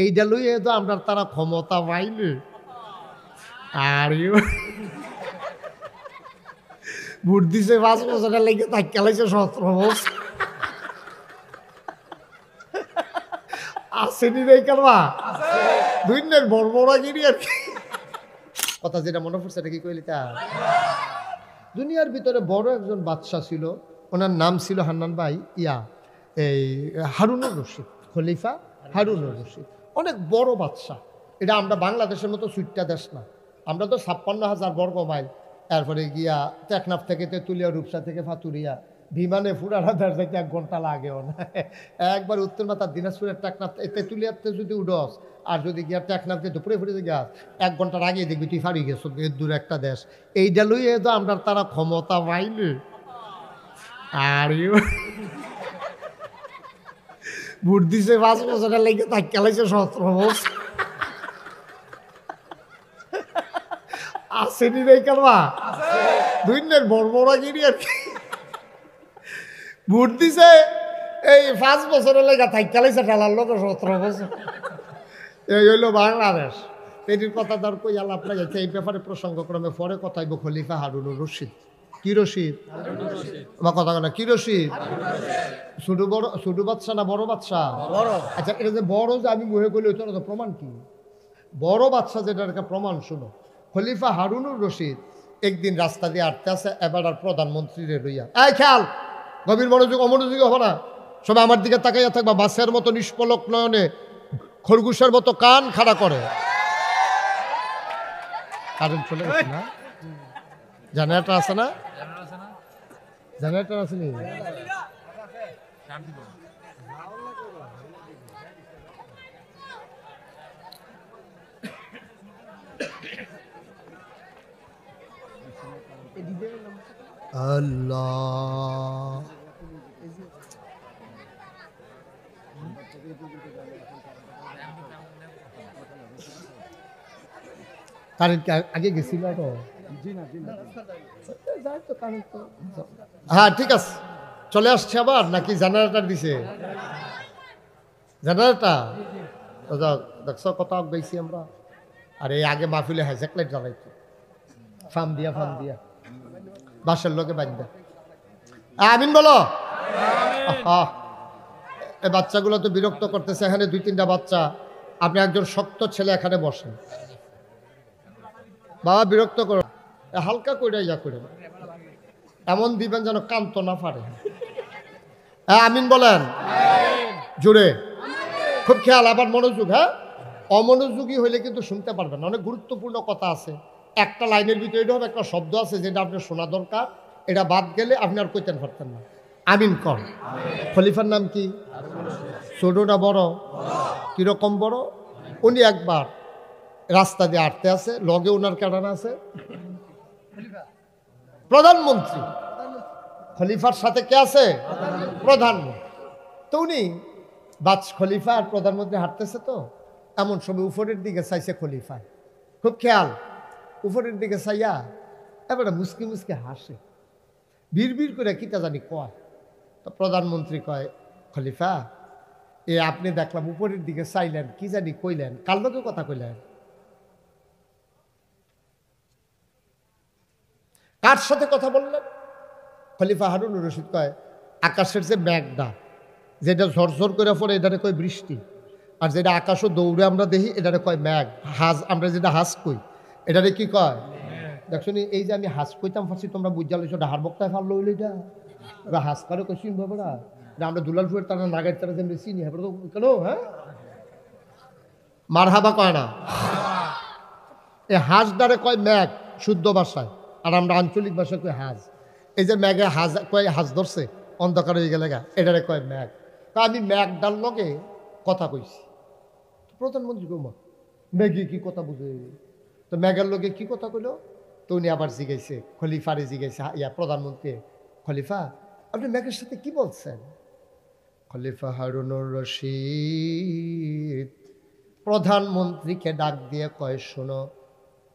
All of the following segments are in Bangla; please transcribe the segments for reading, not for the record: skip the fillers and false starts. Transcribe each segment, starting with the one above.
এইটা লইয়ে তো আমরা তারা ক্ষমতা পাইলে আর ভোট দিছে 5 বছরের লেগে তাকে লাইছে 17 বছর আসেনি রে কারবা দুইনের বড় বড় গিরি আর কি কথা যেটা মনে পড়ছে এটা কি কইলি তা দুনিয়ার ভিতরে বড় একজন বাদশা ছিল ওনার নাম ছিল হান্নান ভাই এই হারুনুর রশিদ খলিফা হারুনুর রশিদ অনেক বড় বাদশা এটা আমরা বাংলাদেশের মতো সুইটটা দেশ না আমরা তো 56,000 বর্গ মাইল এরপরে গিয়া টেকনাফ থেকে তেঁতুলিয়া রূপসা থেকে ফাতুরিয়া বিমানে ফুরানা দেড় যাইতে 1 ঘন্টা লাগেও না একবার উত্তর মাথার দিনাজপুরের টেকনাফ তেঁতুলিয়াতে যদি উডস আর যদি গিয়া টেকনাফ দিয়ে দুপুরে ফুরে গিয়া 1 ঘন্টার আগে দেখবি তুই ফারি গেছ দূর একটা দেশ এইটা লইয়ে তো আমরা তারা ক্ষমতা পাইলে আর ভোট দিছে 5 বছরের লেগে তাকে লাইছে 17 বছর আসেনি রে কারবা দুইনের বড় বড় গিরি আর কি ভোট দিছে এই 5 বছরের লেগে তাকে লাইছে ঠেলার লোক 17 বছর এই হইল বাংলাদেশ এটির কথা দর কই আলাপ লাগাইছে এই ব্যাপারে প্রসঙ্গক্রমে পরে কথাইব খলিফা হারুনুর রশিদ কি রশিদ বা কথা না কি রশিদ ছোট বাচ্চা না বড় বাচ্চা আচ্ছা এটা যে বড় যে আমি মুহে কইলে ওইটার তো প্রমাণ কি বড় বাচ্চা যেটার একটা প্রমাণ শুনো খলিফা হারুনুর রশিদ একদিন রাস্তা দিয়ে আটতে আছে এবার আর প্রধানমন্ত্রীরে লইয়া এই খেয়াল গভীর মনোযোগ অমনোযোগী হবে না সবাই আমার দিকে তাকাইয়া থাকবা বাসের মতো নিষ্পলক নয়নে খরগোশের মতো কান খাড়া করে কারেন্ট চলে গেছে না জেনারেটর আছে না জেনারেটর আছে নি আল্লাহ কারেন্ট আগে গেছিল তো হ্যাঁ ঠিক আছে চলে আসছে আবার নাকি জেনারেটর দিছে জেনারেটর দেখছ কত গেছি আমরা আর এই আগে মাহফিলে হাইজ্যাক লাইট জ্বালাইতো ফার্ম দিয়া বাসের লোকে বাঁধবে আমিন বলো এই বাচ্চাগুলো তো বিরক্ত করতেছে এখানে 2-3টা বাচ্চা আপনি একজন শক্ত ছেলে এখানে বসেন বাবা বিরক্ত করো হালকা করে ইয়া করে এমন দিবেন যেন কান্ত না পারে হ্যাঁ আমিন বলেন জোরে খুব খেয়াল আবার মনোযোগ হ্যাঁ অমনোযোগী হইলে কিন্তু শুনতে পারবেন অনেক গুরুত্বপূর্ণ কথা আছে একটা লাইনের ভিতরে এটা হবে একটা শব্দ আছে যেটা আপনার শোনা দরকার এটা বাদ গেলে আপনি আর কইতেন পারতেন না আমিন কর খলিফার নাম কি ছোট না বড় কিরকম বড় উনি একবার রাস্তা দিয়ে আটতে আছে লগে ওনার কেডানা আছে প্রধানমন্ত্রী খলিফার সাথে কে আছে প্রধানমন্ত্রী তো উনি খলিফা আর প্রধানমন্ত্রী হাঁটতেছে তো এমন সময় উপরের দিকে চাইছে খলিফা খুব খেয়াল উপরের দিকে চাইয়া এবারে মুসকি মুসকি হাসে বিড় করে কিটা জানি কয় তো প্রধানমন্ত্রী কয় খলিফা আপনি দেখলাম উপরের দিকে চাইলেন কি জানি কইলেন কার লোকে কথা কইলেন কার সাথে কথা বললেন খলিফা হারুনুর রশিদ কয় আকাশের যে মেঘটা যেটা ঝরঝর করে পড়ে এটারে কয় বৃষ্টি আর যেটা আকাশও দৌড়ে আমরা দেখি এটারে কয় মেঘ হাজ আমরা যেটা হাজ কই এটারে কি কয় দেখছো এই যে আমি হাজ কইতাম ফার্সি তোমরা বুঝা লইছো ডাহার বক্তায় ফাল লইলে এটা হাজ করে কইছিন বাবারা আমরা দুলালপুরের তারা নাগের তারা যেমনি চিনি হ্যাঁ তো কেন হ্যাঁ মার হাবা কয় না এই হাজ দ্বারে কয় মেঘ শুদ্ধ ভাষায় আর আমরা আঞ্চলিক ভাষায় কই হাজ এই যে মেঘে হাজ কয় হাজ ধরছে অন্ধকার হয়ে গেলে গা এটারে কয় মেঘ তা আমি মেঘ ডাল লগে কথা কইছি প্রধানমন্ত্রী কমা মেঘে কি কথা বুঝে তো মেঘের লগে কি কথা কইল তো উনি আবার জিগাইছে খলিফারে জিগাইছে প্রধানমন্ত্রী খলিফা আপনি মেঘের সাথে কি বলছেন খলিফা হারুনুর রশিদ প্রধানমন্ত্রীকে ডাক দিয়ে কয় শোনো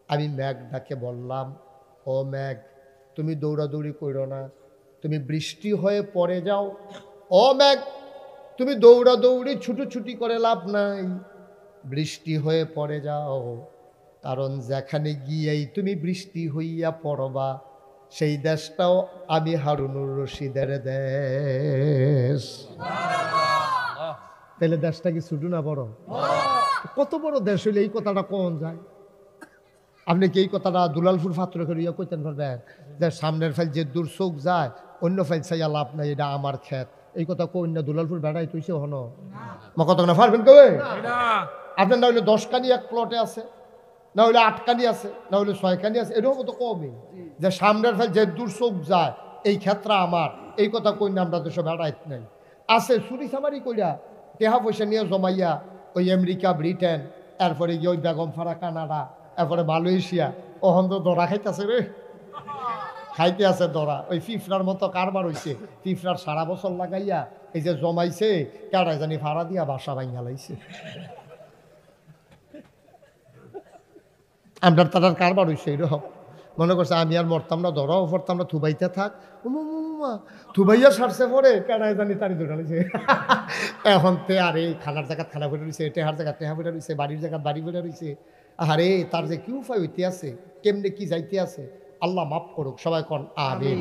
আমি মেঘ ডাকে বললাম ও মেঘ তুমি দৌড়াদৌড়ি করো না তুমি বৃষ্টি হয়ে পড়ে যাও ও মেঘ তুমি দৌড়াদৌড়ি ছুটোছুটি করে লাভ নাই বৃষ্টি হয়ে পড়ে যাও, কারণ যেখানে গিয়েই তুমি বৃষ্টি হইয়া পড়বা সেই দেশটাও আমি হারুনুর রশিদের দেশ। তাহলে দেশটা কি ছোট না বড়? কত বড় দেশ হইলে এই কথাটা কোন যায়? আপনি কি এই কথাটা দুলালপুর ফাত্র করিয়া কইতেন পারবেন যে সামনের ফাইল যে দূর চোখ যায় অন্য ফাইল চাইয়া লাভ নাই, এটা আমার ক্ষেত? এই কথা কই না দুলালপুর বেড়াই তুইছে হন মা কথা না পারবেন কবে? আপনার না হইলে 10 কানি এক প্লটে আছে, না হইলে 8 কানি আছে, না হইলে 6 কানি আছে, এরকম তো কমই যে সামনের ফাইল যে দূর চোখ যায় এই ক্ষেত্রে আমার। এই কথা কই না আমরা দেশে বেড়াইত নাই। আছে চুরি চামারি কইরা টেহা পয়সা নিয়ে জমাইয়া ওই আমেরিকা, ব্রিটেন, এরপরে গিয়ে ওই বেগমপাড়া কানাডা, এরপরে মালয়েশিয়া, ওহন তো দরা খাইতেছে রে, খাইতে আছে দরা। ওই ফিফরার মতো কারবার হইছে, ফিফরার সারা বছর লাগাইয়া এই যে জমাইছে কেডাই জানি ভাড়া দিয়া বাসা ভাঙা লাইছে। আমরা তার কারবার হইছে এরকম। মনে করছে আমি আর মরতাম না, ধরাও পড়তাম না, থুবাইতে থাক, থুবাইয়া সারছে পরে কেডাই জানি তারি দৌড়ালিছে। এখন তে আর এই খানার জায়গা খানা বেড়ে রয়েছে, টেহার জায়গা টেহা বেড়ে রয়েছে, বাড়ির জায়গা বাড়ি বেড়ে রয়েছে। আরে তার যে কি উপায় হইতে আছে, কেমনে কি যাইতে আছে, আল্লাহ মাফ করুক। সবাই কন আমিন,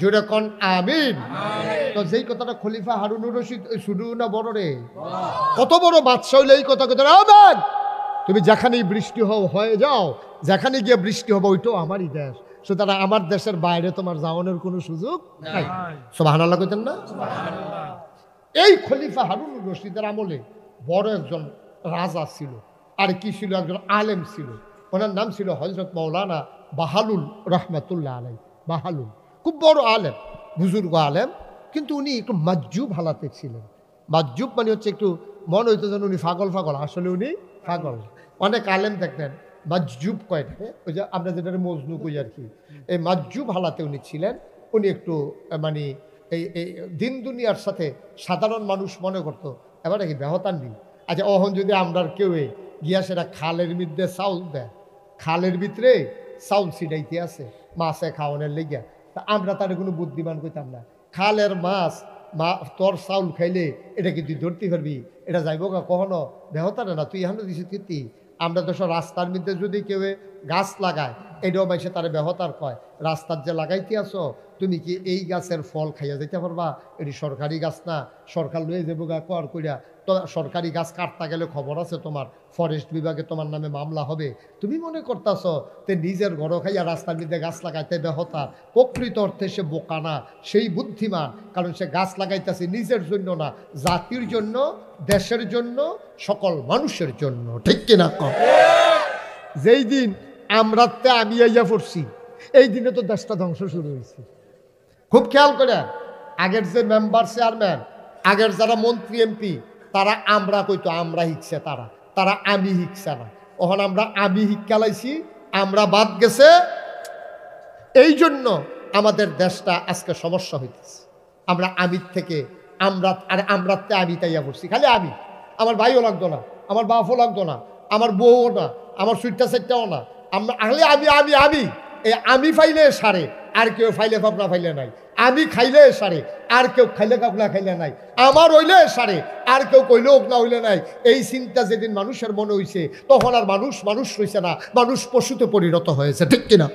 জোরে কন আমিন। তো যেই কথাটা খলিফা হারুনুর রশিদ শুধু না বড় রে, কত বড় বাদশা হইলে এই কথা কথা আবেন। তুমি যেখানেই বৃষ্টি হয়ে যাও, যেখানে গিয়ে বৃষ্টি হবে ওইটাও আমারই দেশ, সুতরাং আমার দেশের বাইরে তোমার যাওয়ানোর কোনো সুযোগ নাই। সুবহানাল্লাহ কইতেন না? এই খলিফা হারুনুর রশিদের আমলে বড় একজন রাজা ছিল, আর কি ছিল, একজন আলেম ছিল। ওনার নাম ছিল হযরত মাওলানা বাহালুল রহমাতুল্লাহ আলাই। বাহালুল খুব বড় আলেম, বুজুর্গ আলেম, কিন্তু উনি একটু মাজজুব হালাতে ছিলেন। মাজজুব মানে হচ্ছে একটু মনে হইতো যেন উনি পাগল পাগল, আসলে উনি পাগল। অনেক আলেম দেখবেন মাজজুব কয়টাকে, ওই যে আমরা যেটা মজনু কই আর কি, এই মাজজুব হালাতে উনি ছিলেন। উনি একটু মানে এই দিন দুনিয়ার সাথে সাধারণ মানুষ মনে করতো এবার কি ব্যহতান দিন। আচ্ছা অহন যদি আমরা কেউ গিয়া সেটা খালের মধ্যে চাউল দেয়, খালের ভিতরে চাউল ছিটাইতে আছে মাছে খাওয়ানোর লেগিয়া, তা আমরা তার কোনো বুদ্ধিমান কইতাম না, খালের মাছ মা তোর চাউল খাইলে এটা কি তুই ধরতে পারবি, এটা যাইব গা কখনো ব্যহতারে না, তুই এখানে দিছিস কীর্তি। আমরা তো সব রাস্তার মধ্যে যদি কেউ গাছ লাগায় এটাও মাইসে তার ব্যহতার কয়, রাস্তার যে লাগাইতে আসো তুমি কি এই গাছের ফল খাইয়া যেতে পারবা, এটি সরকারি গাছ না, সরকার লয়ে যাবো গা কর কইরা, তো সরকারি গাছ কাটতে গেলে খবর আছে তোমার, ফরেস্ট বিভাগে তোমার নামে মামলা হবে। তুমি মনে করতেছ তে নিজের ঘর খাইয়া রাস্তার মধ্যে গাছ লাগাইতে ব্যহতা, প্রকৃত অর্থে সে বোকা না, সেই বুদ্ধিমান। কারণ সে গাছ লাগাইতেছে নিজের জন্য না, জাতির জন্য, দেশের জন্য, সকল মানুষের জন্য। ঠিক কিনা কম? যেই দিন আমরাতে আমি আইয়া পড়ছি এই দিনে তো দেশটা ধ্বংস শুরু হয়েছে। খুব খেয়াল করে, আগের যে মেম্বার চেয়ারম্যান, আগের যারা মন্ত্রী এমপি, তারা আমরা কইতো আমরা হিকছে, তারা আমি হিকছে না। ওখানে আমরা আমি হিকালাইছি, আমরা বাদ গেছে, এই জন্য আমাদের দেশটা আজকে সমস্যা হইতেছে। আমরা আমির থেকে আমরাতে আমি তাইয়া পড়ছি, খালি আমি, আমার ভাইও লাগতো না, আমার বাপও লাগতো না, আমার বউও না, আমার সুইটটা সেটটাও না, আমরা খালি আমি আমি আমি। এই আমি ফাইলে সারে, আর কেউ ফাইলে ফাপলা ফাইলে নাই। আমি খাইলে সারে, আর কেউ খাইলে কাপলা খাইলে নাই। আমার হইলে সারে, আর কেউ কইলে হোক না হইলে নাই। এই চিন্তা যেদিন মানুষের মনে হইছে, তখন আর মানুষ রইছে না, মানুষ পশুতে পরিণত হয়েছে। ঠিক কিনা?